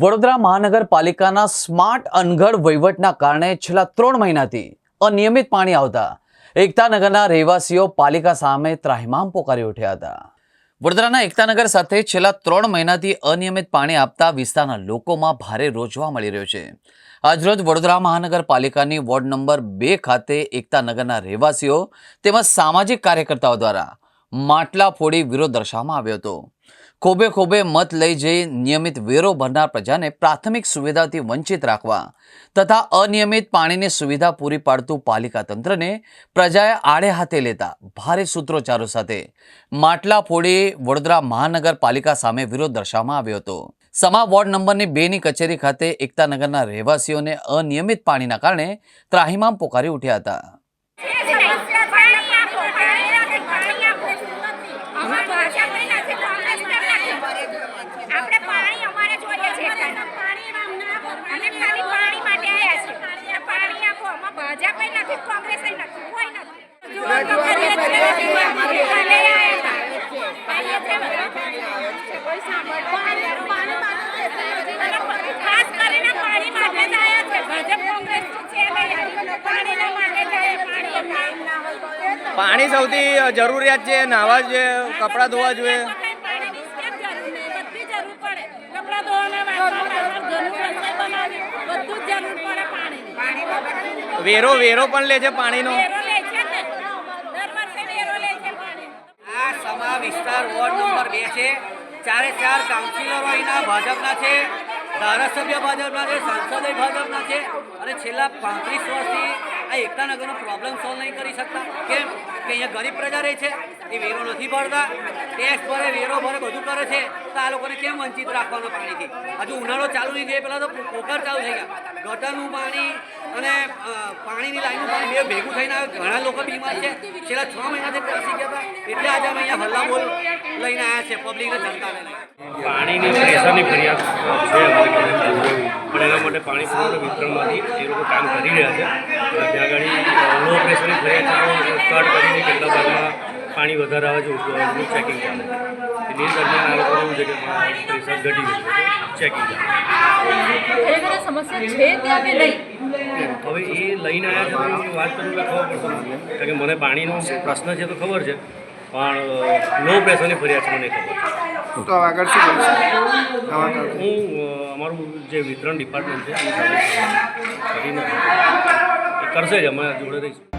વડોદરા મહાનગરપાલિકાના સ્માર્ટ અનગઢ વહીવટના કારણે છેલ્લા 3 મહિનાથી અનિયમિત પાણી આવતા એકતાનગરના રહેવાસીઓ પાલિકા સામે ત્રાહિમામ પોકારી ઉઠ્યા હતા। વડોદરાના એકતાનગર સાથે છેલ્લા 3 મહિનાથી અનિયમિત પાણી આપતા વિસ્તારના લોકોમાં ભારે રોષ જોવા મળી રહ્યો છે। આજરોજ વડોદરા મહાનગરપાલિકાની વોર્ડ નંબર 2 ખાતે એકતાનગરના રહેવાસીઓ તેમજ સામાજિક કાર્યકર્તાઓ દ્વારા માટલા ફોડી વિરોધ દર્શાવવામાં આવ્યો હતો। ખોબે ખોબે મત લઈ જઈ નિયમિત વેરો ભરનાર પ્રજાને પ્રાથમિક સુવિધાથી વંચિત રાખવા તથા અનિયમિત પાણીની સુવિધા પૂરી પાડતું પાલિકા તંત્રને પ્રજાએ આડે હાથે લેતા ભારે સૂત્રોચ્ચારો સાથે માટલા ફોડી વડોદરા મહાનગરપાલિકા સામે વિરોધ દર્શાવવામાં આવ્યો હતો। સમા વોર્ડ નંબરની 2ની કચેરી ખાતે એકતાનગરના રહેવાસીઓને અનિયમિત પાણીના કારણે ત્રાહિમામ પોકારી ઉઠ્યા હતા। પાણી સૌથી જરૂરિયાત છે, નાહવા જોઈએ, કપડાં ધોવા જોઈએ। વેરો પણ લે છે પાણીનો। આ સમા વિસ્તાર વોર્ડ નંબર 2 છે। 4 કાઉન્સિલરો અહીંના ભાજપના છે, ધારાસભ્ય ભાજપના છે, સાંસદ ભાજપના છે અને છેલ્લા 35 વર્ષથી આ એકતાનગરનો પ્રોબ્લેમ સોલ્વ નહીં કરી શકતા। કેમ કે અહીંયા ગરીબ પ્રજા રહે છે, એ વેરો નથી ભરતા, ટેક્સ ભરે, વેરો ભરે, બધું કરે છે, તો આ લોકોને કેમ વંચિત રાખવાનો પાણીથી? હજુ ઉનાળો ચાલુ નહીં થાય પહેલાં તો પોકાર ચાલુ થઈ ગયા। ગટરનું પાણી અને પાણીની લાઈનનું પાણી બે ભેગું થઈને ઘણા લોકો બીમાર છે। છેલ્લા 6 મહિનાથી ત્રાસી ગયા હતા, એટલે આજે અમે અહીંયા હલ્લા બોલ લઈને આવ્યા છે પબ્લિકને, જનતાને લઈને। પાણીની પ્રેશરની ફરિયાદ છે પણ એના માટે પાણી પુરવઠા વિતરણમાંથી એ લોકો કામ કરી રહ્યા છે। ત્યાં આગળ લો પ્રેશરની ફરિયાદ કટ કરીને કેટલા ભાગમાં પાણી વધારે આવે છે એનું ચેકિંગ ચાલે છે। એ દરમિયાન આ લોકોનું જે પ્રેશર ઘટી ગયું છે, ચેકિંગ ચાલે સમસ્યા છે ત્યાં કે નહીં? હવે એ લઈને આવ્યા છે તો વાત કરું એટલે ખબર પડશે, કારણ કે મને પાણીનો પ્રશ્ન છે તો ખબર છે, પણ લો પ્રેશરની ફરિયાદ છે મને ખબર છે। તો આગળ શું કરીશું? હું અમારું જે વિતરણ ડિપાર્ટમેન્ટ છે એ કરીને એ કરશે જ, અમે જોડે રહીશું।